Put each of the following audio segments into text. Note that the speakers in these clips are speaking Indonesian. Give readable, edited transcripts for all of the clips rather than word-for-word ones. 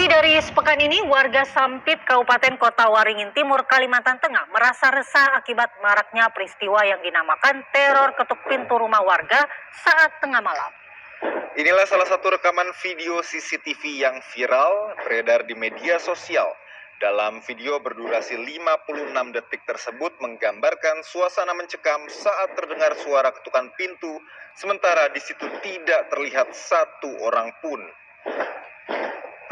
Lebih dari sepekan ini, warga Sampit, Kabupaten Kota Waringin Timur, Kalimantan Tengah merasa resah akibat maraknya peristiwa yang dinamakan teror ketuk pintu rumah warga saat tengah malam. Inilah salah satu rekaman video CCTV yang viral beredar di media sosial. Dalam video berdurasi 56 detik tersebut menggambarkan suasana mencekam saat terdengar suara ketukan pintu, sementara di situ tidak terlihat satu orang pun.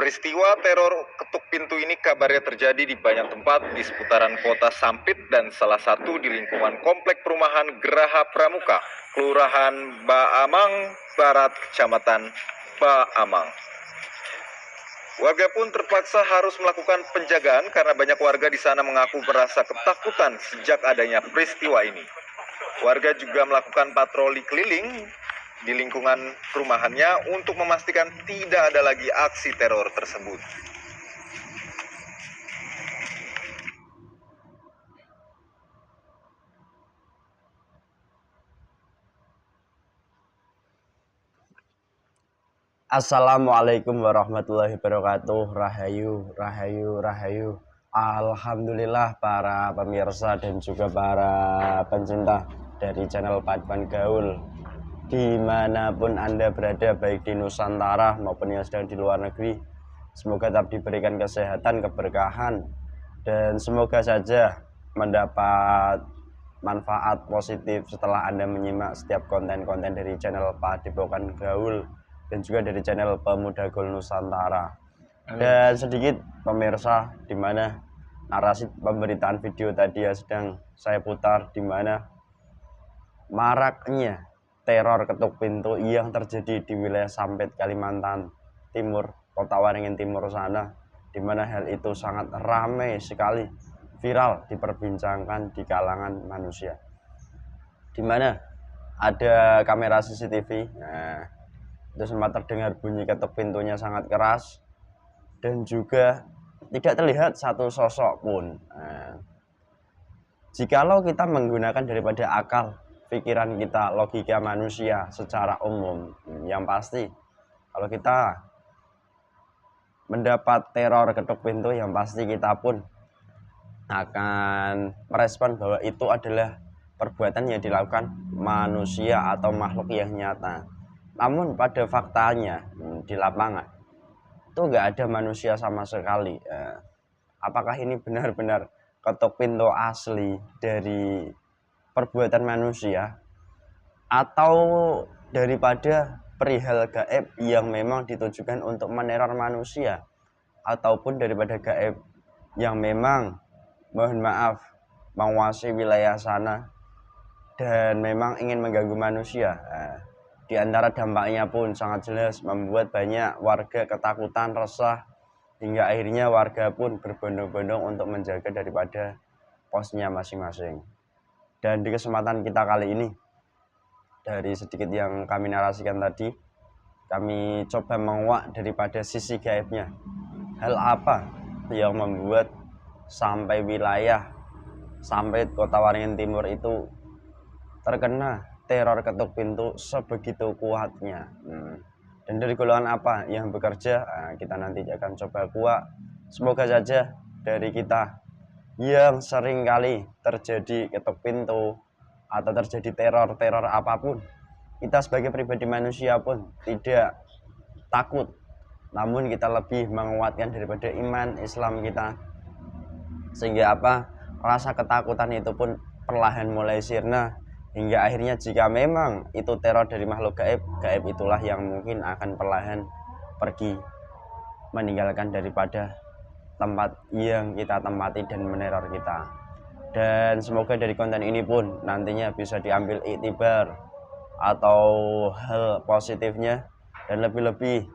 Peristiwa teror ketuk pintu ini kabarnya terjadi di banyak tempat di seputaran kota Sampit dan salah satu di lingkungan komplek perumahan Geraha Pramuka, Kelurahan Baamang Barat, Kecamatan Baamang. Warga pun terpaksa harus melakukan penjagaan karena banyak warga di sana mengaku merasa ketakutan sejak adanya peristiwa ini. Warga juga melakukan patroli keliling di lingkungan perumahannya untuk memastikan tidak ada lagi aksi teror tersebut. Assalamualaikum warahmatullahi wabarakatuh. Rahayu, rahayu, rahayu. Alhamdulillah para pemirsa dan juga para pencinta dari channel Paduan Gaul, dimanapun Anda berada, baik di Nusantara maupun yang sedang di luar negeri, semoga tetap diberikan kesehatan, keberkahan, dan semoga saja mendapat manfaat positif setelah Anda menyimak setiap konten-konten dari channel Paduan Gaul dan juga dari channel Pemuda Gaul Nusantara. Dan sedikit pemirsa, di mana narasi pemberitaan video tadi yang sedang saya putar, di mana maraknya teror ketuk pintu yang terjadi di wilayah Sampit, Kalimantan Timur, Kota Waringin Timur sana, di mana hal itu sangat ramai sekali, viral, diperbincangkan di kalangan manusia. Di mana ada kamera CCTV, itu sempat terdengar bunyi ketuk pintunya sangat keras dan juga tidak terlihat satu sosok pun. Jikalau kita menggunakan daripada akal pikiran kita, logika manusia secara umum, yang pasti kalau kita mendapat teror ketuk pintu, yang pasti kita pun akan merespon bahwa itu adalah perbuatan yang dilakukan manusia atau makhluk yang nyata. Namun pada faktanya di lapangan itu nggak ada manusia sama sekali. Apakah ini benar-benar ketuk pintu asli dari perbuatan manusia, atau daripada perihal gaib yang memang ditujukan untuk meneror manusia, ataupun daripada gaib yang memang, mohon maaf, menguasai wilayah sana dan memang ingin mengganggu manusia. Di antara dampaknya pun sangat jelas membuat banyak warga ketakutan, resah, hingga akhirnya warga pun berbondong-bondong untuk menjaga daripada posnya masing-masing. Dan di kesempatan kita kali ini, dari sedikit yang kami narasikan tadi, kami coba menguak daripada sisi gaibnya. Hal apa yang membuat sampai wilayah sampai Kota Waringin Timur itu terkena teror ketuk pintu sebegitu kuatnya, dan dari golongan apa yang bekerja, kita nanti akan coba kuak. Semoga saja dari kita yang sering kali terjadi ketuk pintu atau terjadi teror apapun, kita sebagai pribadi manusia pun tidak takut, namun kita lebih menguatkan daripada iman Islam kita, sehingga rasa ketakutan itu pun perlahan mulai sirna, hingga akhirnya jika memang itu teror dari makhluk gaib itulah yang mungkin akan perlahan pergi meninggalkan daripada tempat yang kita tempati dan meneror kita. Dan semoga dari konten ini pun nantinya bisa diambil iktibar atau hal positifnya, dan lebih-lebih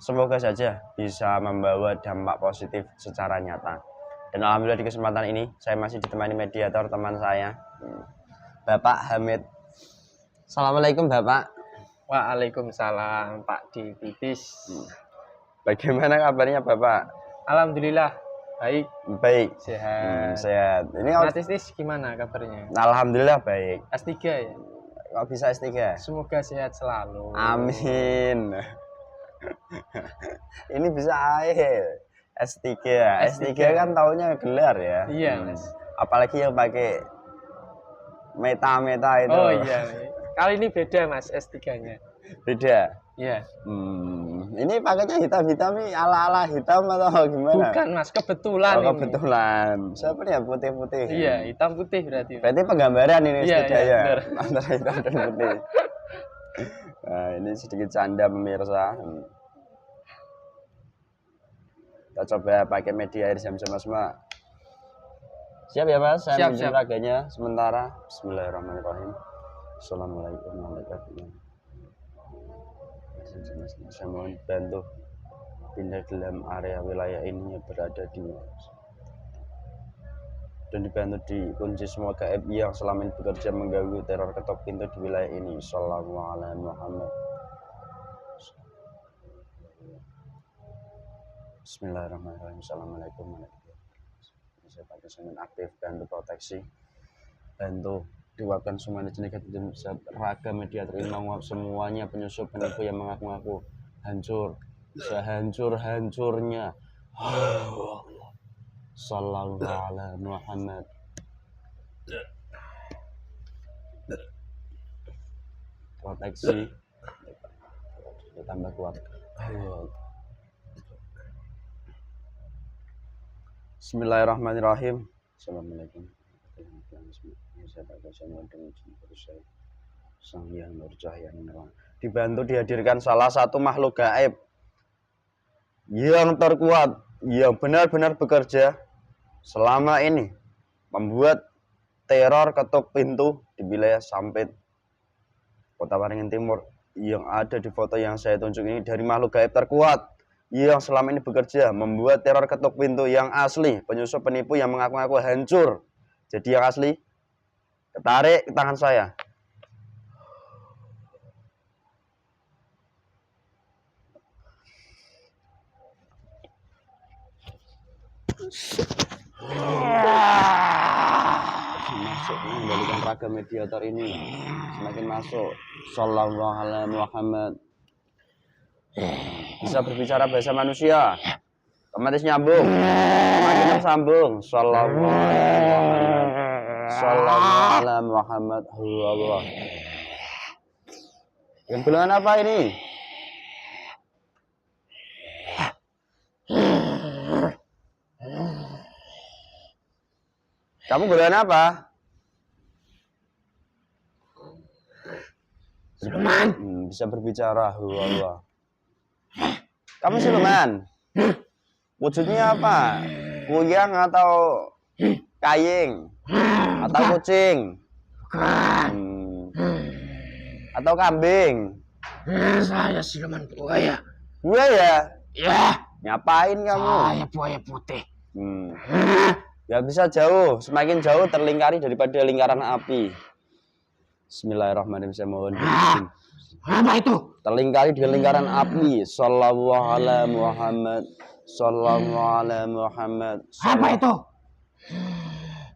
semoga saja bisa membawa dampak positif secara nyata. Dan alhamdulillah di kesempatan ini saya masih ditemani mediator teman saya, Bapak Hamid. Assalamualaikum Bapak. Waalaikumsalam Pak Dibitis. Bagaimana kabarnya Bapak? Alhamdulillah baik. Baik. Sehat. Sehat. Ini Tistis gimana kabarnya? Alhamdulillah baik. S3 ya? Kok bisa S3? Semoga sehat selalu. Amin. Ini bisa air. S3. S3 kan taunya gelar ya. Iya, Mas. Apalagi yang pakai meta itu. Oh iya. Kali ini beda, Mas, S3-nya. Beda. Iya. Ini pakainya hitam-hitam nih, ala-ala hitam atau gimana? Bukan, Mas, kebetulan Oh, ini. kebetulan. Siapa nih yang putih-putih? Iya, hitam putih berarti. Berarti penggambaran ini Iya, setidaknya iya, benar. antara hitam dan putih. Nah, ini sedikit canda pemirsa. Kita coba pakai media air zam-zam semua. Siap ya Mas? Saya Siap, minjem siap. raganya sementara. Bismillahirrahmanirrahim. Assalamualaikum warahmatullahi wabarakatuh. Saya mohon bantu pindah dalam area wilayah ini yang berada di dan dibantu dikunci semua gaib yang selama ini bekerja mengganggu teror ketok pintu di wilayah ini. Sallallahu alaihi Muhammad. Bismillahirrahmanirrahim. Assalamualaikum warahmatullahi wabarakatuh. Saya pakai semen aktif, bantu proteksi, bantu diwakilkan semua jenis negatif raga media terima menguap semuanya penyusup penipu yang mengaku-ngaku hancur sehancur-hancurnya. Sallallahu alaihi Muhammad. Proteksi ditambah kuat. Bismillahirrahmanirrahim. Assalamualaikum. Sang Hyang Nur Cahaya Menerang. Dibantu dihadirkan salah satu makhluk gaib yang terkuat, yang benar-benar bekerja selama ini membuat teror ketuk pintu di wilayah Sampit, Kota Waringin Timur. Yang ada di foto yang saya tunjuk ini dari makhluk gaib terkuat yang selama ini bekerja membuat teror ketuk pintu yang asli, penyusup penipu yang mengaku-ngaku hancur. Jadi yang asli ketarik ke tangan saya. Masuk mengembalikan raga mediator ini semakin masuk. Sallallahu alaihi Muhammad. Bisa berbicara bahasa manusia, otomatis nyambung, semakin tersambung. Sallallahu alaihi Muhammad. Allah. Yang bilangan apa ini? Kamu golongan apa? Siluman. Bisa berbicara. Allah. Kamu siluman? Wujudnya apa? Kuyang atau kaying? Atau kucing? Atau kambing? Saya siluman buaya. Buaya? Ya, Ngapain kamu? saya buaya putih. Ya bisa jauh, semakin jauh terlingkari daripada lingkaran api. Bismillahirrahmanirrahim. Saya mohon izin. Apa itu? Terlingkari di lingkaran api. Sallallahu alaihi Muhammad. Sallallahu alaihi Muhammad. Apa itu?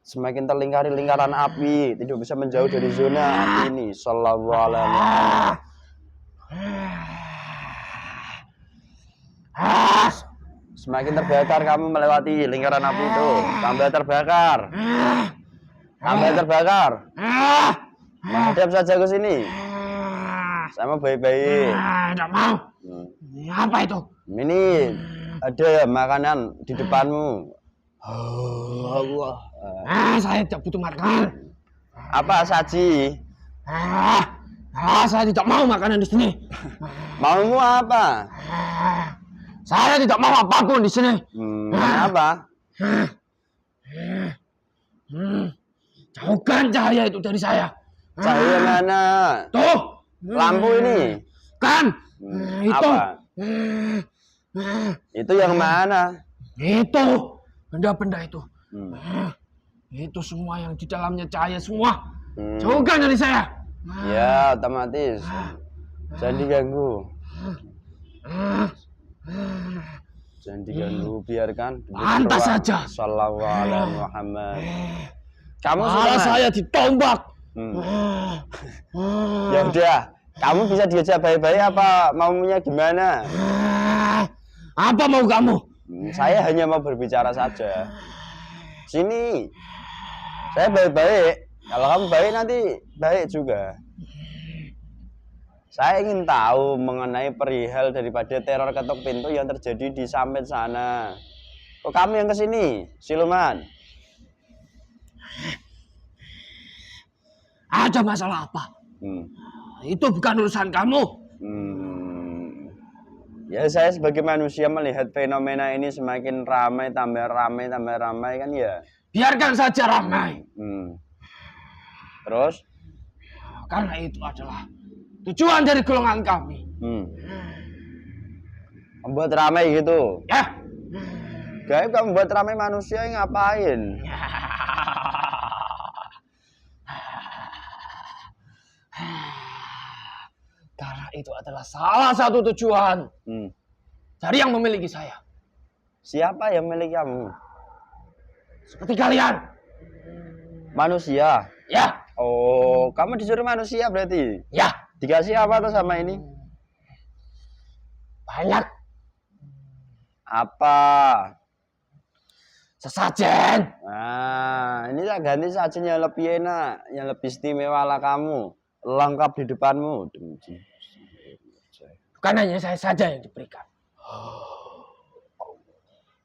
Semakin terlingkari lingkaran api, tidak bisa menjauh dari zona api ini. Sallallahu alaihi Muhammad. Semakin terbakar kamu melewati lingkaran api itu, tambah terbakar. Tambah terbakar. Menghadap saja ke sini. Saya mau baik-baik. Tidak mau. Apa itu? Ini ada makanan di depanmu. Allah. Saya tidak butuh makan. Apa saji? Saya tidak mau makanan di sini. Maumu apa? Saya tidak mau apapun di sini. Kenapa? Jauhkan cahaya itu dari saya. Cahaya mana? Tuh, Lampu ini. kan? Itu. Apa? Itu yang mana? Itu. Benda-benda itu. Itu semua yang di dalamnya cahaya semua. Jauhkan dari saya. Ya, otomatis. Jangan diganggu. Jangan diganggu, biarkan. Pantas saja. Sallallahu alaihi Muhammad. Kamu Malah sudah saya ditombak. Ya udah, Kamu bisa diajak baik-baik apa maunya gimana? Apa mau kamu? Saya hanya mau berbicara saja. Sini. Saya baik-baik. Kalau kamu baik nanti baik juga. Saya ingin tahu mengenai perihal daripada teror ketuk pintu yang terjadi di Sampit sana. Kok kamu yang kesini, siluman? Ada masalah apa? Itu bukan urusan kamu. Ya saya sebagai manusia melihat fenomena ini semakin ramai, tambah ramai kan ya. Biarkan saja ramai. Terus? Karena itu adalah tujuan dari golongan kami. Membuat ramai gitu. Ya. Gaib kamu buat ramai manusia ngapain? Karena itu adalah salah satu tujuan dari yang memiliki saya. Siapa yang memiliki kamu? Seperti kalian. Manusia. Ya. Oh, kamu disuruh manusia berarti? Ya. Dikasih apa tuh sama ini? Banyak. Apa? Sesajen. Nah, ini tak ganti sajen yang lebih enak, yang lebih istimewa lah kamu. Lengkap di depanmu. Bukan hanya saya saja yang diberikan.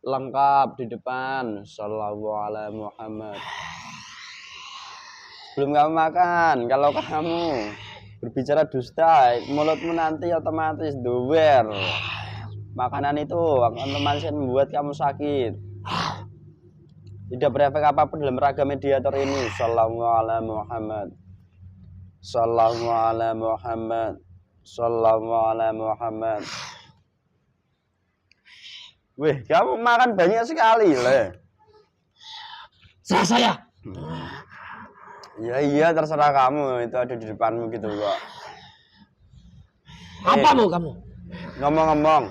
Lengkap di depan. Sallallahu alaihi Muhammad. Sebelum kamu makan, kalau kamu berbicara dusta, mulutmu nanti otomatis doer. Makanan itu otomatis membuat kamu sakit. Tidak berefek apapun dalam ragam mediator ini. Sallallahu alaihi Muhammad. Sallallahu alaihi Muhammad. Sallallahu alaihi Muhammad. Wih, kamu makan banyak sekali lah. Saya. Ya iya terserah kamu, itu ada di depanmu gitu kok. Apa mau kamu? Ngomong-ngomong,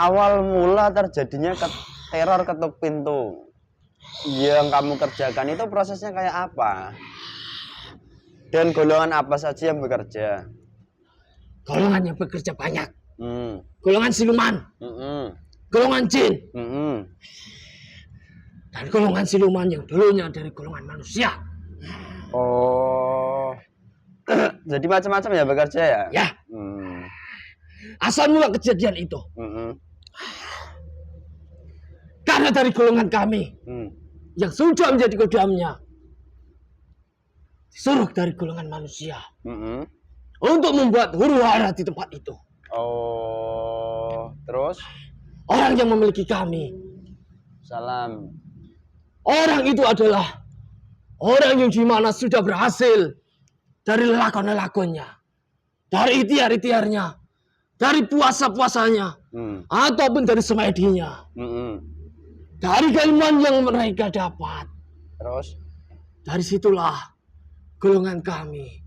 awal mula terjadinya teror ketuk pintu yang kamu kerjakan itu prosesnya kayak apa? Dan golongan apa saja yang bekerja? Golongan yang bekerja banyak. Golongan siluman. Golongan jin. Dan golongan siluman yang dulunya dari golongan manusia. Oh, jadi macam-macam ya bekerja ya? Ya. Asal mula kejadian itu. Karena dari golongan kami yang sudah menjadi kodamnya disuruh dari golongan manusia untuk membuat huru-hara di tempat itu. Oh, terus? Orang yang memiliki kami. Salam. Orang itu adalah orang yang dimana sudah berhasil dari lelakon-lelakonnya, dari ikhtiar-ikhtiarnya, dari puasa-puasanya, ataupun dari semedinya, dari keilmuan yang mereka dapat. Terus? Dari situlah golongan kami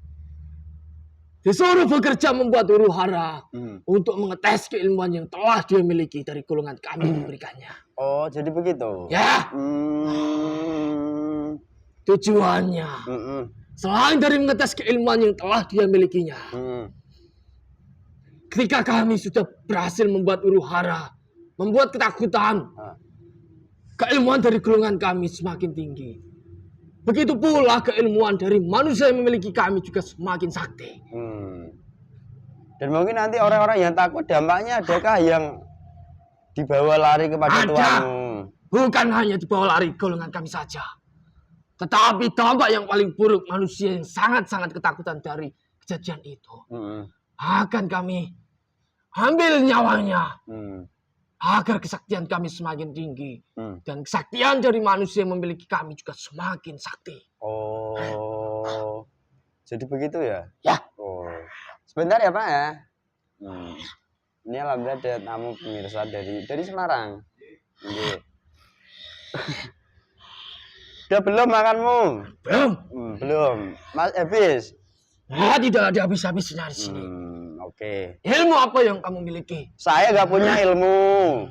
disuruh bekerja membuat huru-hara untuk mengetes keilmuan yang telah dia miliki dari golongan kami memberikannya. Oh, jadi begitu? Ya. Tujuannya selain dari mengetes keilmuan yang telah dia milikinya, ketika kami sudah berhasil membuat huru-hara, membuat ketakutan, keilmuan dari golongan kami semakin tinggi. Begitu pula keilmuan dari manusia yang memiliki kami juga semakin sakti. Dan mungkin nanti orang-orang yang takut dampaknya adakah yang dibawa lari kepada Tuhanmu? Bukan hanya dibawa lari golongan kami saja. Tetapi dampak yang paling buruk manusia yang sangat-sangat ketakutan dari kejadian itu. Akan kami ambil nyawanya. Agar kesaktian kami semakin tinggi. Dan kesaktian dari manusia yang memiliki kami juga semakin sakti. Oh, jadi begitu ya? Ya. Oh, sebentar ya Pak ya. Ini alhamdulillah ada tamu pemirsa dari Semarang. Udah belum makanmu? Belum. Belum. Mas habis? Tidak ada habis-habisnya di sini. Oke. Ilmu apa yang kamu miliki? Saya nggak punya ilmu.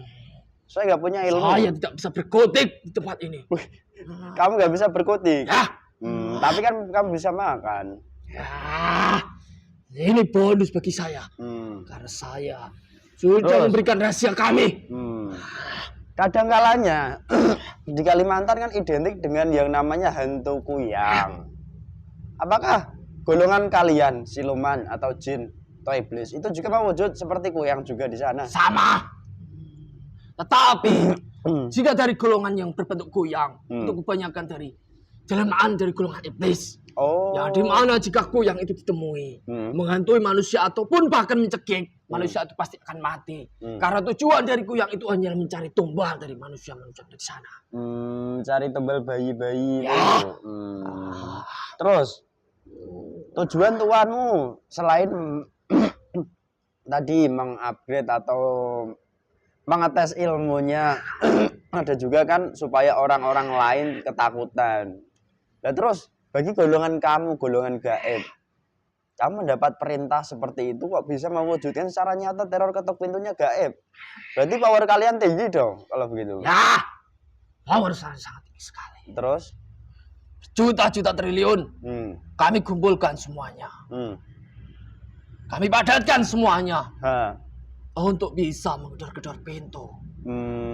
Saya nggak punya ilmu. Saya tidak bisa berkutik di tempat ini. Kamu nggak bisa berkutik. Ya. Tapi kan kamu bisa makan. Ya. Ini bonus bagi saya. Karena saya sudah memberikan rahasia kami. Kadang kalanya di Kalimantan kan identik dengan yang namanya hantu kuyang. Apakah golongan kalian, siluman atau jin atau iblis itu juga mewujud seperti kuyang juga di sana? Sama. Tetapi jika dari golongan yang berbentuk kuyang, itu kebanyakan dari jelmaan dari golongan iblis. Yang dimana jika kuyang itu ditemui menghantui manusia ataupun bahkan mencekik, manusia itu pasti akan mati. Karena tujuan dari kuyang itu hanya mencari tumbal dari manusia-manusia di sana. Cari tumbal bayi-bayi. Ya. Terus tujuan tuanmu selain tadi mengupgrade atau mengetes ilmunya, ada juga kan supaya orang-orang lain ketakutan. Nah terus bagi golongan kamu, golongan gaib, kamu mendapat perintah seperti itu kok bisa mewujudkan secara nyata teror ketuk pintunya gaib. Berarti power kalian tinggi dong kalau begitu. Ya, power sangat tinggi sekali. Terus Juta-juta triliun kami kumpulkan semuanya. Kami padatkan semuanya untuk bisa menggedor-gedor pintu.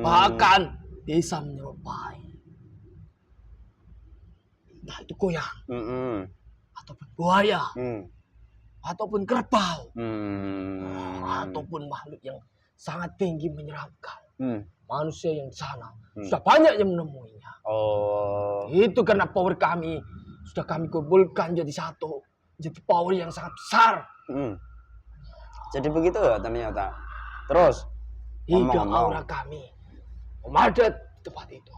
Bahkan bisa menyerupai entah itu kuyang, ataupun buaya, ataupun kerbau, ataupun makhluk yang sangat tinggi menyeramkan. Manusia yang di sana sudah banyak yang menemuinya. Itu karena power kami sudah kami kumpulkan jadi satu, jadi power yang sangat besar. Jadi begitu ya ternyata. Terus hingga aura kami memadat di tempat itu.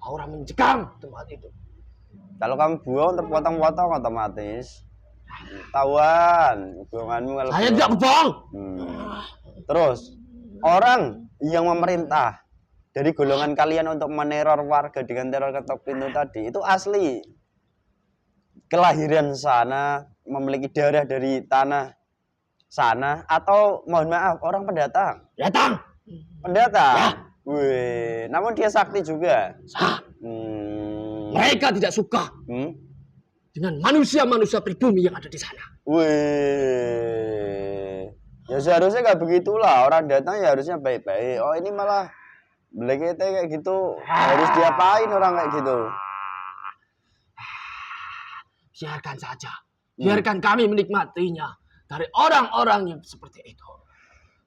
Aura mencekam tempat itu. Kalau kamu buang terpotong-potong otomatis ketahuan hubunganmu kalau saya tidak bohong. Terus orang yang memerintah dari golongan kalian untuk meneror warga dengan teror ketok pintu tadi itu asli kelahiran sana, memiliki darah dari tanah sana, atau mohon maaf orang pendatang? Pendatang ya. Wih, namun dia sakti juga. Mereka tidak suka dengan manusia-manusia pribumi yang ada di sana. Wih, ya seharusnya nggak begitulah, orang datang ya harusnya baik-baik. Oh ini malah black kayak gitu, harus diapain orang kayak gitu? Biarkan saja, biarkan kami menikmatinya dari orang-orang yang seperti itu.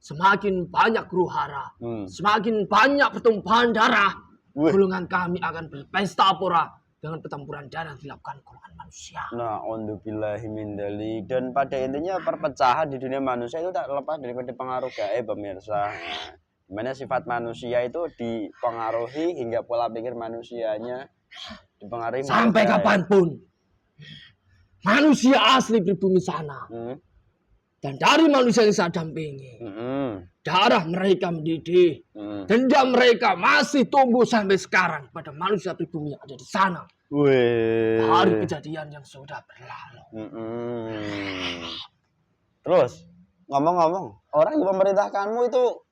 Semakin banyak huru-hara, semakin banyak pertumpahan darah, golongan kami akan berpesta pora dengan pertempuran darah dilakukan golongan manusia. Nah, ondubillahi min dzalik. Dan pada intinya perpecahan di dunia manusia itu tak lepas daripada pengaruh gaib, pemirsa. Dimana sifat manusia itu dipengaruhi hingga pola pikir manusianya dipengaruhi sampai kapanpun. Manusia asli pribumi sana. Dan dari manusia yang saya dampingi, darah mereka mendidih, dendam mereka masih tumbuh sampai sekarang pada manusia pribumi yang ada di sana. Dari kejadian yang sudah berlalu. Terus ngomong-ngomong, orang yang memerintahkanmu itu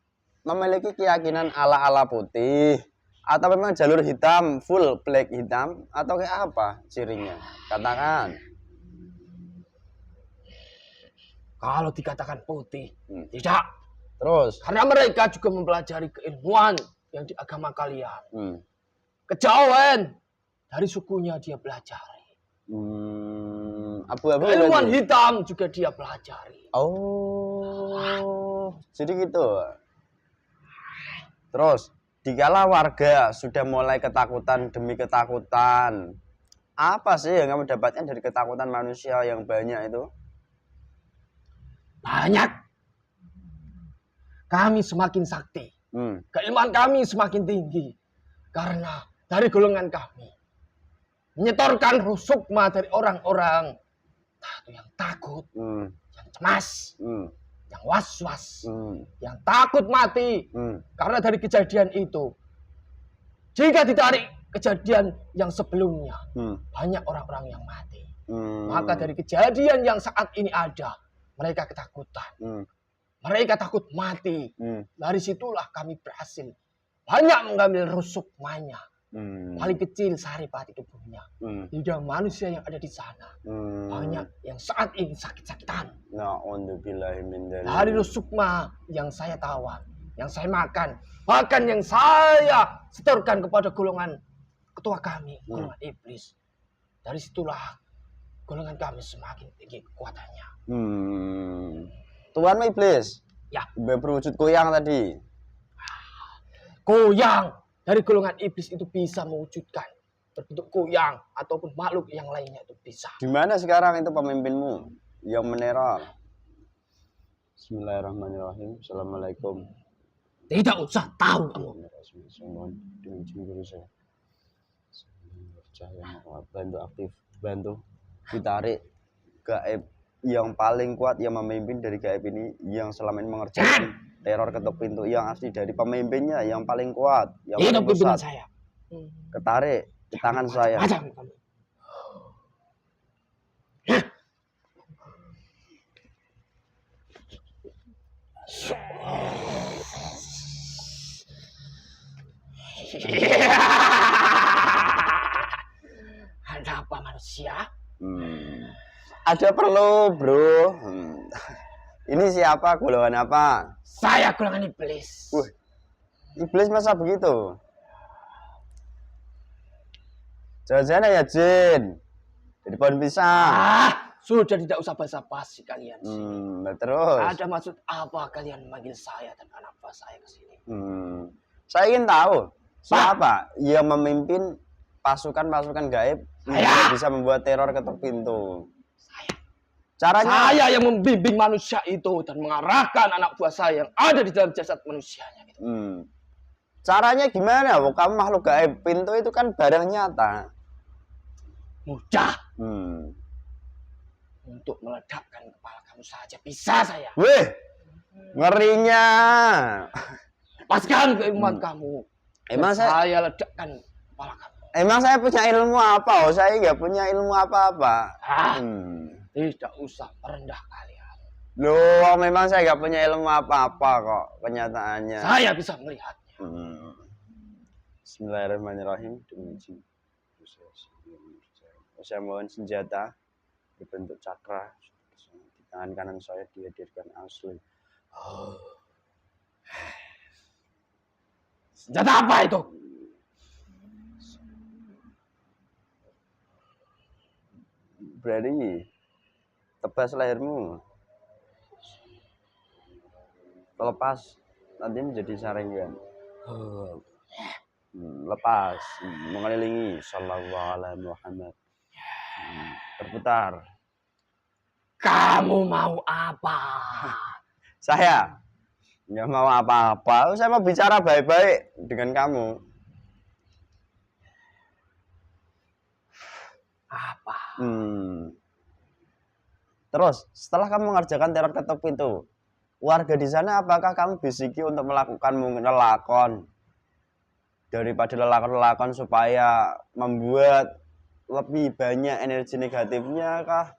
memiliki keyakinan ala-ala putih atau memang jalur hitam, full black hitam, atau kayak apa cirinya? Katakan. Kalau dikatakan putih, tidak. Terus? Karena mereka juga mempelajari keilmuan yang di agama kalian. Kejauhan dari sukunya dia pelajari. Keilmuan hitam juga dia pelajari. Jadi gitu. Terus, dikala warga sudah mulai ketakutan demi ketakutan, apa sih yang kamu dapatkan dari ketakutan manusia yang banyak itu? Banyak. Kami semakin sakti. Keilmuan kami semakin tinggi. Karena dari golongan kami menyetorkan ruh sukma dari orang-orang yang takut, yang cemas, yang was-was, yang takut mati. Karena dari kejadian itu, jika ditarik kejadian yang sebelumnya, banyak orang-orang yang mati. Maka dari kejadian yang saat ini ada, mereka ketakutan. Mereka takut mati. Dari situlah kami berhasil banyak mengambil ruh sukmanya Paling kecil Saripati tubuhnya. Tidak manusia yang ada di sana. Banyak yang saat ini sakit-sakitan. Na'udzubillahi min dzalik. Dari sukma yang saya tawan, yang saya makan, bahkan yang saya setorkan kepada golongan ketua kami, golongan iblis. Dari situlah golongan kami semakin tinggi kekuatannya. Tuhan iblis. Ya. Berwujud koyang tadi. Koyang dari golongan iblis itu bisa mewujudkan berbentuk koyang ataupun makhluk yang lainnya itu bisa. Di mana sekarang itu pemimpinmu yang meneror? Bismillahirrahmanirrahim. Assalamualaikum. Tidak usah tahu kamu. Dengan cemburu saya. Bantu aktif, bantu ditarik gaib yang paling kuat yang memimpin dari gaib ini, yang selama ini mengerjakan teror ketuk pintu, yang asli dari pemimpinnya yang paling kuat, yang Itu paling pimpinan besar. saya. Ketarik di tangan saya. Macam kamu. Ada apa manusia? Ada perlu, bro. Ini siapa? Golongan apa? Saya golongan iblis. Iblis masa begitu? Jangan-jangan ya jin. Jadi pohon pisang. Sudah tidak usah basa-basi kalian. Terus. Ada maksud apa kalian memanggil saya dan anak buah saya ke sini? Saya ingin tahu siapa yang memimpin pasukan-pasukan gaib yang bisa membuat teror ketuk pintu. Caranya Saya yang membimbing manusia itu dan mengarahkan anak buah saya yang ada di dalam jasad manusianya. Gitu. Caranya gimana? Kamu makhluk gaib, pintu itu kan barang nyata. Mudah. Untuk meledakkan kepala kamu saja bisa saya. Wih, ngerinya. Lepaskan keilmuan kamu. Emang saya ledakkan kepala kamu. Emang saya punya ilmu apa? Saya nggak punya ilmu apa-apa. Tidak usah merendah kalian. Loh, memang saya nggak punya ilmu apa-apa kok kenyataannya. Saya bisa melihatnya. Bismillahirrahmanirrahim. Saya mohon senjata berbentuk cakra di tangan kanan saya dihadirkan asli. Senjata apa itu? Berani tebas lehermu. Lepas nanti menjadi saringan. Lepas mengelilingi sallallahu alaihi Muhammad. Berputar. Kamu mau apa? Saya nggak mau apa-apa. Saya mau bicara baik-baik dengan kamu. Apa? Terus setelah kamu mengerjakan teror ketuk pintu, warga di sana apakah kamu bisiki untuk melakukan mungkin lelakon daripada lelakon-lelakon supaya membuat lebih banyak energi negatifnya kah?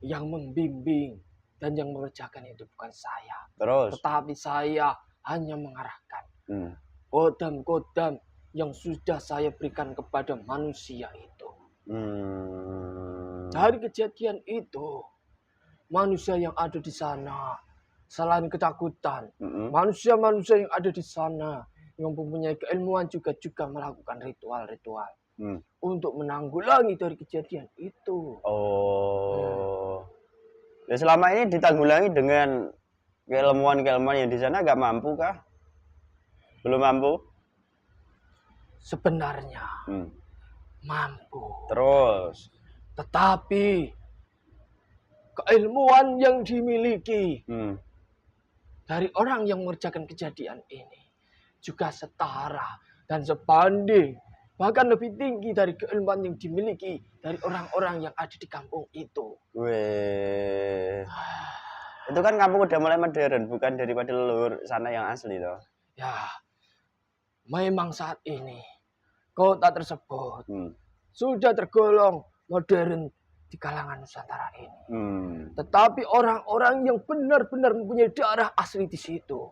Yang membimbing dan yang mengerjakan itu bukan saya. Terus? Tetapi saya hanya mengarahkan kodam-kodam yang sudah saya berikan kepada manusia itu. Dari kejadian itu, manusia yang ada di sana, selain ketakutan, manusia-manusia yang ada di sana yang mempunyai keilmuan juga melakukan ritual-ritual untuk menanggulangi dari kejadian itu. Ya selama ini ditanggulangi dengan keilmuan-keilmuan yang di sana nggak mampu kah? Belum mampu? Sebenarnya mampu. Terus? Tetapi keilmuan yang dimiliki dari orang yang mengerjakan kejadian ini juga setara dan sebanding, bahkan lebih tinggi dari keilmuan yang dimiliki dari orang-orang yang ada di kampung itu. Weh. Itu kan kampung udah mulai modern, bukan daripada leluhur sana yang asli toh. Ya, memang saat ini kota tersebut sudah tergolong modern di kalangan Nusantara ini. Tetapi orang-orang yang benar-benar mempunyai darah asli di situ,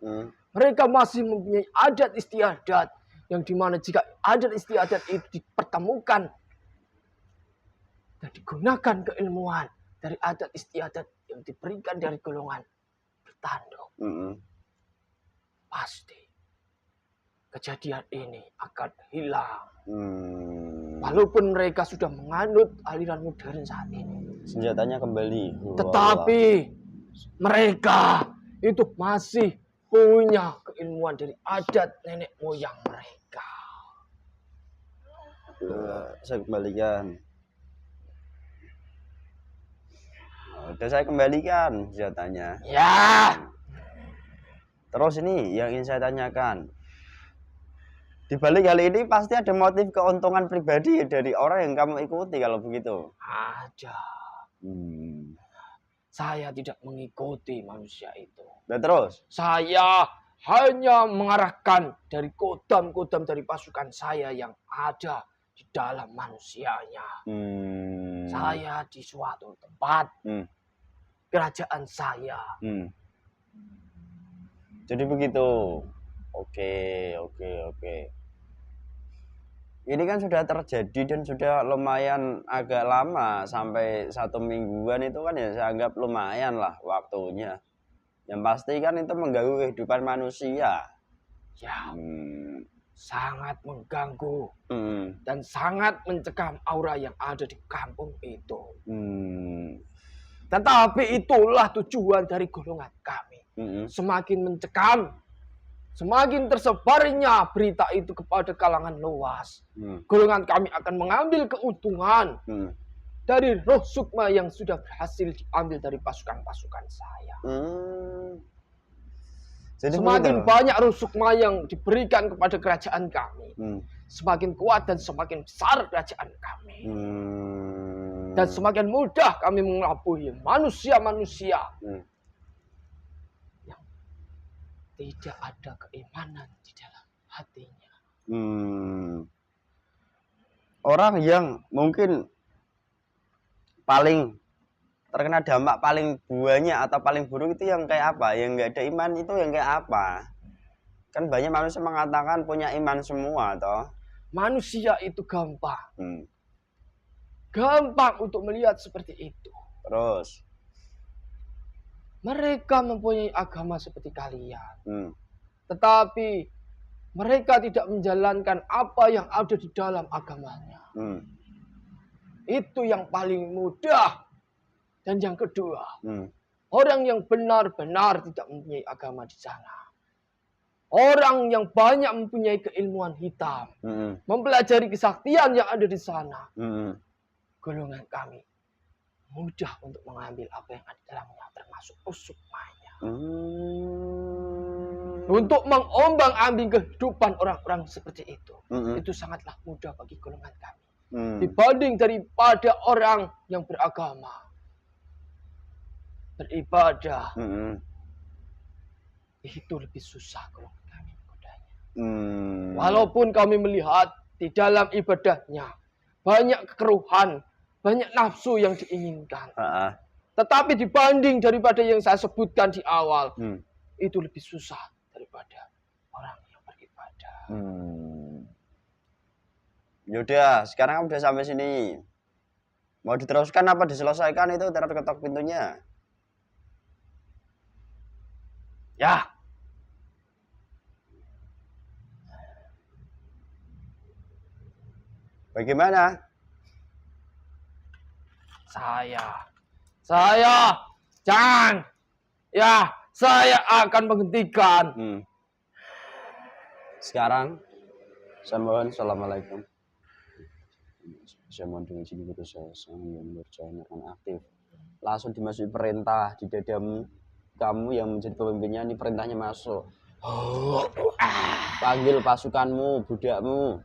mereka masih mempunyai adat istiadat yang dimana jika adat istiadat itu dipertemukan dan digunakan keilmuan dari adat istiadat yang diberikan dari golongan bertanduk, pasti kejadian ini akan hilang. Walaupun mereka sudah menganut aliran modern saat ini, Senjatanya kembali. tetapi mereka itu masih punya keilmuan dari adat nenek moyang mereka. Saya kembalikan. Udah saya kembalikan senjatanya. Ya, Terus ini yang ingin saya tanyakan. Di balik hal ini pasti ada motif keuntungan pribadi dari orang yang kamu ikuti kalau begitu. ada. Saya tidak mengikuti manusia itu. Dan terus? Saya hanya mengarahkan dari kodam-kodam dari pasukan saya yang ada di dalam manusianya. Saya di suatu tempat kerajaan saya. Jadi begitu. Oke. Ini kan sudah terjadi dan sudah lumayan agak lama, sampai 1 mingguan itu kan ya saya anggap lumayan lah waktunya. Yang pasti kan itu mengganggu kehidupan manusia. Ya, sangat mengganggu dan sangat mencekam aura yang ada di kampung itu. Tetapi itulah tujuan dari golongan kami. Semakin mencekam, semakin tersebarnya berita itu kepada kalangan luas. Golongan kami akan mengambil keuntungan dari roh sukma yang sudah berhasil diambil dari pasukan-pasukan saya. Jadi Semakin begitu. banyak roh sukma yang diberikan kepada kerajaan kami, semakin kuat dan semakin besar kerajaan kami. Dan semakin mudah kami mengelabui manusia-manusia yang tidak ada keimanan di dalam hatinya. Orang yang mungkin paling terkena dampak paling banyak atau paling buruk itu yang kayak apa? Yang nggak ada iman itu yang kayak apa? Kan banyak manusia mengatakan punya iman semua toh. Manusia itu gampang. Gampang untuk melihat seperti itu. Terus mereka mempunyai agama seperti kalian. Tetapi mereka tidak menjalankan apa yang ada di dalam agamanya. Itu yang paling mudah. Dan yang kedua, orang yang benar-benar tidak mempunyai agama di sana. Orang yang banyak mempunyai keilmuan hitam. Mempelajari kesaktian yang ada di sana. Golongan kami mudah untuk mengambil apa yang ada di dalamnya, termasuk usukmanya. Untuk mengombang-ambing kehidupan orang-orang seperti itu. Itu sangatlah mudah bagi golongan kami. Dibanding daripada orang yang beragama, beribadah, itu lebih susah golongan kami menggodanya. Walaupun kami melihat di dalam ibadahnya banyak kekeruhan, banyak nafsu yang diinginkan. Tetapi dibanding daripada yang saya sebutkan di awal, itu lebih susah daripada orang yang beribadah. Yaudah, sekarang udah sampai sini. Mau diteruskan apa diselesaikan itu terketok pintunya? Ya. Bagaimana? Saya jangan. Ya, saya akan menghentikan. Sekarang saya mohon assalamualaikum. Saya mohon dengan sini kepada saya yang berjalan aktif. Langsung dimasuki perintah di dadamu. Kamu yang menjadi pemimpinnya, ini perintahnya masuk. Panggil pasukanmu, budakmu,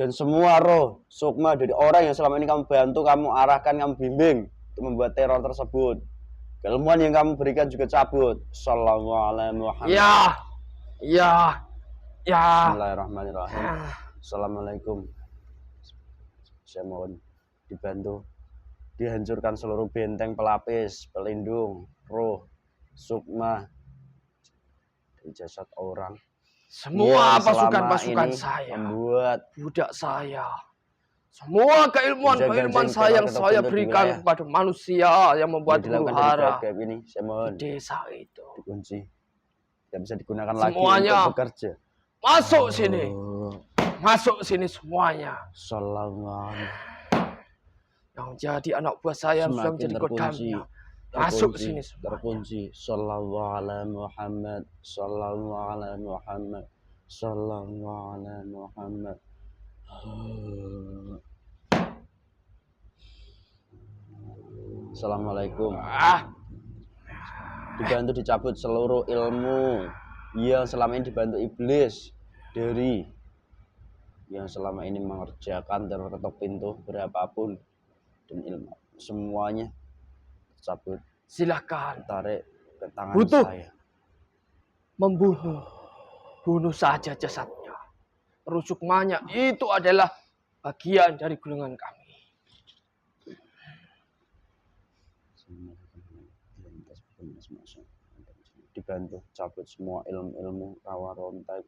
dan semua roh sukma dari orang yang selama ini kamu bantu, kamu arahkan, kamu bimbing untuk membuat teror tersebut. Keilmuan yang kamu berikan juga cabut. Assalamualaikum. Ya. Bismillahirrahmanirrahim. Assalamualaikum. Saya mohon dibantu dihancurkan seluruh benteng pelapis, pelindung, roh, sukma dari jasad orang semua yang selama pasukan-pasukan ini saya, membuat budak saya, semua keilmuan-keilmuan saya yang saya berikan kepada manusia yang membuat huru dilakukan dari hara gaib ini, saya di mohon desa itu. dikunci, tidak bisa digunakan Semuanya lagi untuk bekerja. masuk sini, masuk sini semuanya. Sallallahu Yang jadi anak buah saya yang sudah semakin menjadi terkunci, kodamnya, masuk sini semuanya. terkunci. Sallallahu ala Muhammad, sallallahu ala Muhammad, sallallahu ala Muhammad. Assalamualaikum. Dibantu dicabut seluruh ilmu yang selama ini dibantu iblis dari yang selama ini mengerjakan teror ketok pintu berapapun, dan ilmu semuanya cabut, Silahkan tarik ke tangan Butuh. saya. membunuh, bunuh saja jasadnya. Rusuk Manya itu adalah bagian dari golongan kami. Dibantu cabut semua ilmu-ilmu rawa rontai,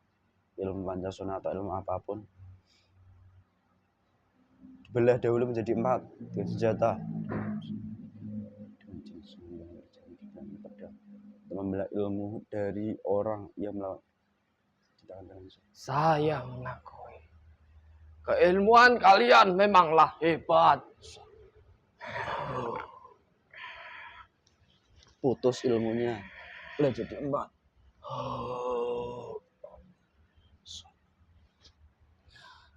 ilmu pancasona atau ilmu apapun, dibelah dahulu menjadi 4 dengan senjata untuk membelah ilmu dari orang yang melawan. Saya mengakui keilmuan kalian memanglah hebat. Putus ilmunya, belah jadi 4.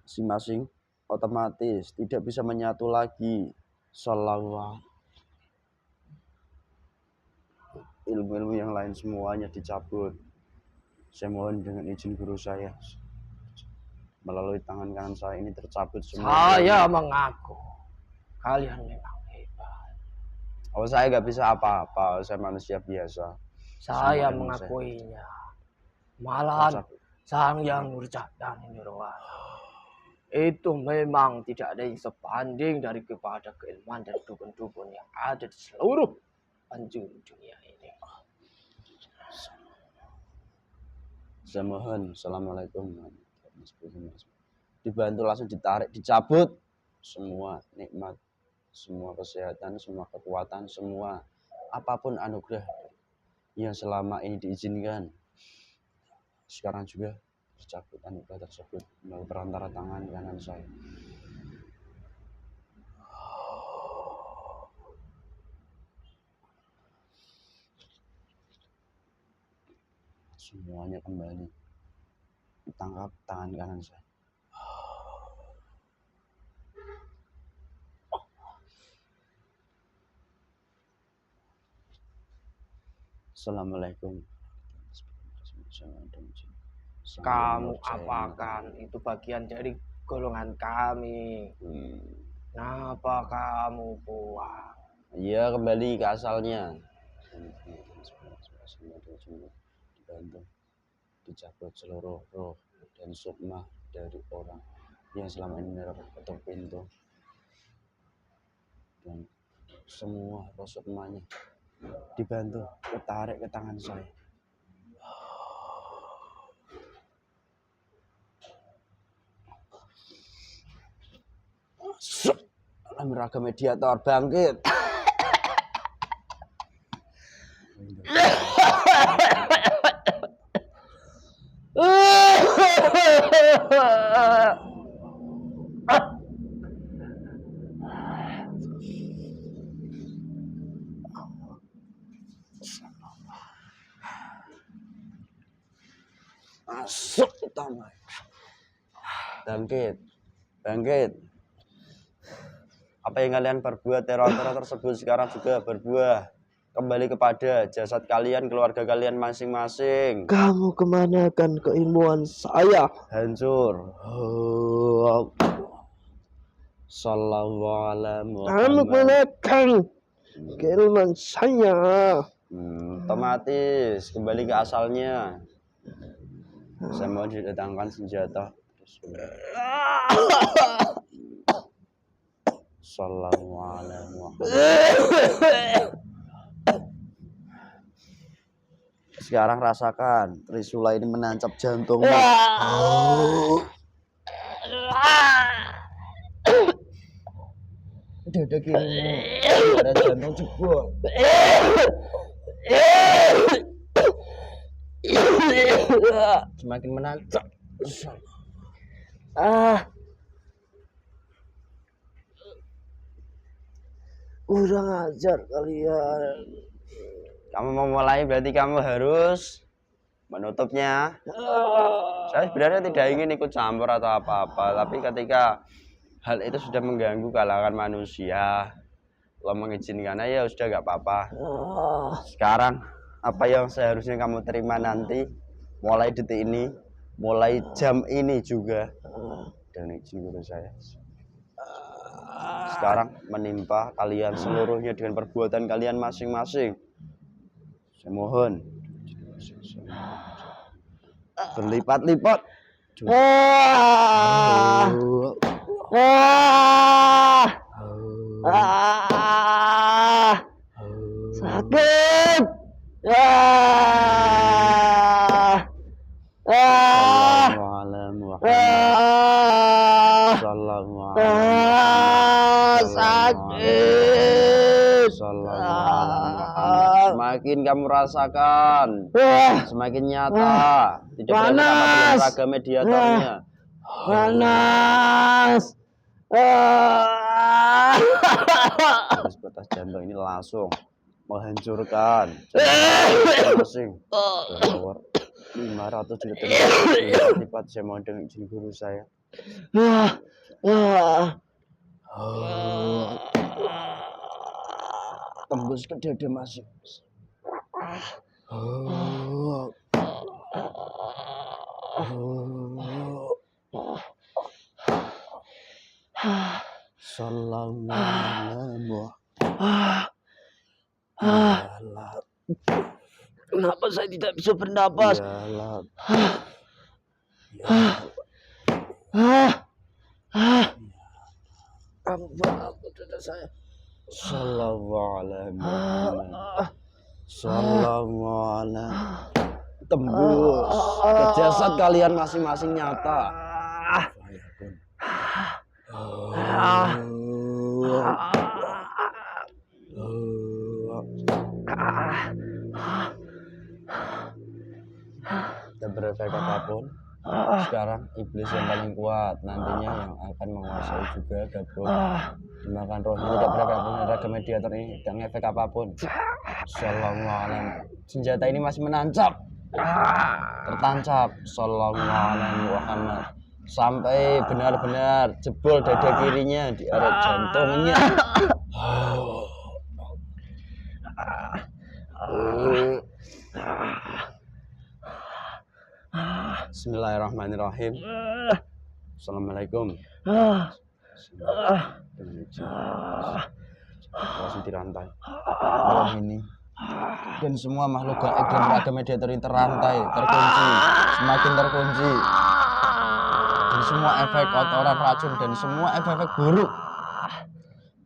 Masing-masing otomatis tidak bisa menyatu lagi. Sallallahu. Ilmu-ilmu yang lain semuanya dicabut. Saya mohon dengan izin guru saya, melalui tangan kanan saya ini tercabut semua. Saya mengaku kalian memang hebat. Oh, saya nggak bisa apa-apa, saya manusia biasa. Saya Semua ilmu mengakuinya. Malahan tercabut. Sang Yang Nurjat dan Nirwana itu memang tidak ada yang sebanding dari kepada keilmuan dan dukun-dukun yang ada di seluruh penjuru dunia ini. Saya mohon, assalamualaikum. Dibantu langsung ditarik, dicabut semua nikmat, semua kesehatan, semua kekuatan, semua apapun anugerah yang selama ini diizinkan. Sekarang juga dicabut anugerah tersebut melalui perantara tangan kanan saya. Semuanya kembali ditangkap tangan kanan saya. Assalamualaikum. Kamu apakan itu bagian dari golongan kami. Kenapa kamu buang? Iya, kembali ke asalnya. Dibantu dicabut seluruh roh dan sukma dari orang yang selama ini ketuk pintu, dan semua roh sukmanya dibantu ketarik ke tangan saya. Raga mediator bangkit. Masuk utama. Bangkit, bangkit. Apa yang kalian perbuat, teror-teror tersebut sekarang juga berbuah kembali kepada jasad kalian, keluarga kalian masing-masing. Kamu kemanakan keilmuan saya? Hancur. Sallallahu alaihi Kamu kemanakan keilmuan saya? Otomatis kembali ke asalnya. Saya mau didatangkan senjata. Sallallahu alaihi wasallam. Sekarang rasakan trisula ini menancap jantungmu. Dada kirimu ada jantung jebol. Semakin menancap. Kurang ajar kalian. Kamu mau mulai berarti kamu harus menutupnya. Saya sebenarnya tidak ingin ikut campur atau apa-apa, tapi ketika hal itu sudah mengganggu kalangan manusia, lo mengizinkannya ya sudah gak apa-apa. Sekarang apa yang seharusnya kamu terima nanti, mulai detik ini, mulai jam ini juga, dan izin guru saya. Sekarang menimpa kalian seluruhnya dengan perbuatan kalian masing-masing. Saya mohon berlipat-lipat. Sakit. Sakit. Semakin kamu rasakan, semakin nyata. Tidak perlu Panas. olahraga mediatornya. Panas. Garis batas jantung ini langsung menghancurkan masing-masing. 500 detik lipat. Saya mohon dengan izin guru saya. Tembus ke dada masuk. Sallallahu Kenapa saya tidak bisa bernapas? Ampun dada saya. Sallallahu tembus ke jasad kalian masing-masing nyata. Dan berefek apapun, sekarang iblis yang paling kuat nantinya yang akan menguasai juga gabung dimakan rohnya. Tidak berefek apapun, raga mediator ini tidak ngefek apapun. Sallallahu senjata ini masih menancap, tertancap. Sallallahu Muhammad sampai benar-benar jebol dada kirinya di area jantungnya. Bismillahirrahmanirrahim. Assalamualaikum. Langsung dirantai roh ini dan semua makhluk gaib dan raga mediator ini terrantai, terkunci, semakin terkunci, dan semua efek kotoran, racun dan semua efek-efek buruk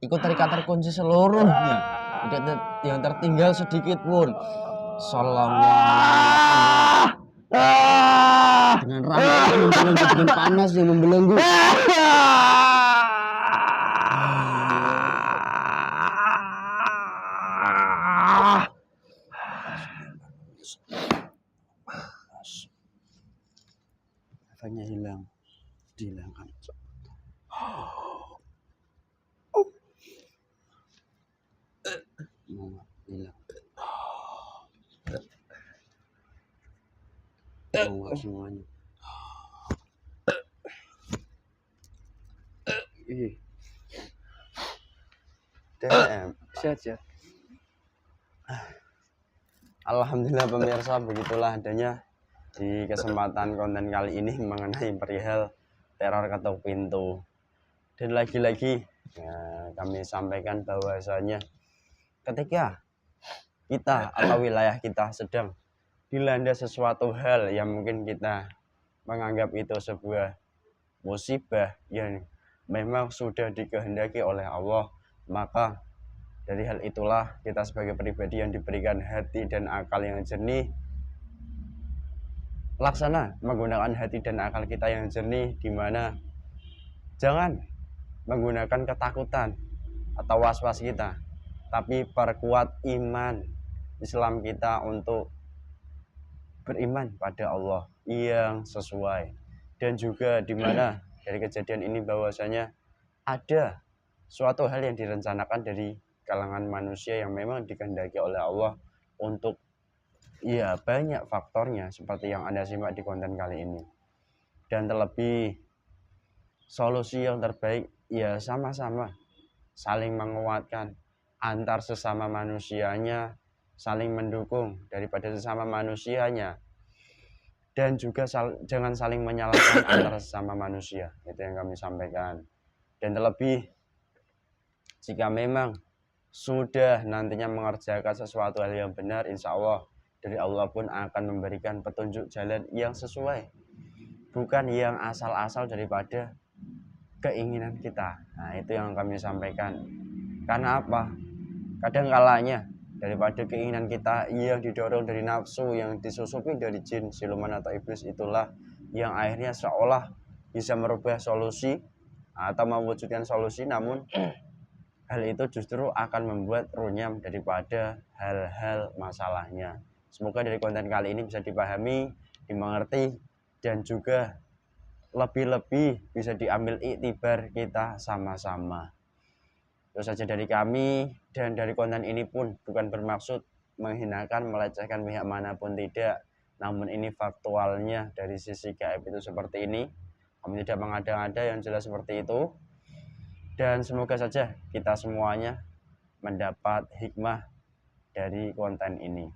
ikut terikat, terkunci seluruhnya, tidak yang tertinggal sedikit pun. Sallallahu dengan rambut yang membelenggu, dengan panas yang membelenggu. Efeknya hilang, dihilangkan. Hilang. Menguap semuanya. Sehat. Alhamdulillah pemirsa, begitulah adanya di kesempatan konten kali ini mengenai perihal teror ketuk pintu. Dan lagi-lagi kami sampaikan bahwasanya ketika kita atau wilayah kita sedang dilanda sesuatu hal yang mungkin kita menganggap itu sebuah musibah yang memang sudah dikehendaki oleh Allah, maka dari hal itulah kita sebagai pribadi yang diberikan hati dan akal yang jernih laksana menggunakan hati dan akal kita yang jernih, di mana jangan menggunakan ketakutan atau was-was kita, tapi perkuat iman Islam kita untuk beriman pada Allah yang sesuai. Dan juga di mana dari kejadian ini bahwasanya ada suatu hal yang direncanakan dari kalangan manusia yang memang dikehendaki oleh Allah untuk ya banyak faktornya seperti yang Anda simak di konten kali ini. Dan terlebih solusi yang terbaik ya sama-sama saling menguatkan antar sesama manusianya, saling mendukung daripada sesama manusianya, dan juga jangan saling menyalahkan antara sesama manusia. Itu yang kami sampaikan. Dan terlebih jika memang sudah nantinya mengerjakan sesuatu hal yang benar, insya Allah dari Allah pun akan memberikan petunjuk jalan yang sesuai, bukan yang asal-asal daripada keinginan kita. Nah, itu yang kami sampaikan. Karena apa? Kadang kalanya daripada keinginan kita yang didorong dari nafsu, yang disusupi dari jin, siluman atau iblis, itulah yang akhirnya seolah bisa merubah solusi atau mewujudkan solusi, namun hal itu justru akan membuat runyam daripada hal-hal masalahnya. Semoga dari konten kali ini bisa dipahami, dimengerti, dan juga lebih-lebih bisa diambil iktibar kita sama-sama. Itu saja dari kami, dan dari konten ini pun bukan bermaksud menghinakan, melecehkan pihak manapun, tidak. Namun ini faktualnya dari sisi gaib itu seperti ini. Kami tidak mengada-ngada, yang jelas seperti itu. Dan semoga saja kita semuanya mendapat hikmah dari konten ini.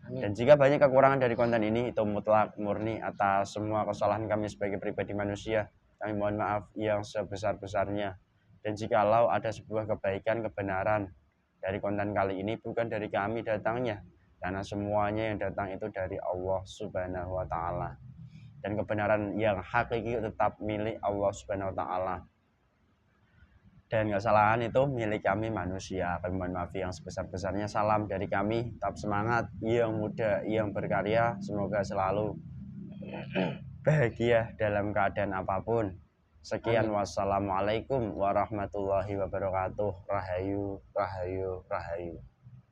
Dan jika banyak kekurangan dari konten ini, itu mutlak murni atas semua kesalahan kami sebagai pribadi manusia. Kami mohon maaf yang sebesar-besarnya. Dan jikalau ada sebuah kebaikan, kebenaran dari konten kali ini, bukan dari kami datangnya, karena semuanya yang datang itu dari Allah Subhanahu wa Ta'ala. Dan kebenaran yang hakiki tetap milik Allah Subhanahu wa Ta'ala. Dan kesalahan itu milik kami manusia. Kami mohon maaf yang sebesar-besarnya. Salam dari kami, tetap semangat, yang muda, yang berkarya. Semoga selalu bahagia dalam keadaan apapun. Sekian, wassalamualaikum warahmatullahi wabarakatuh. Rahayu, rahayu, rahayu.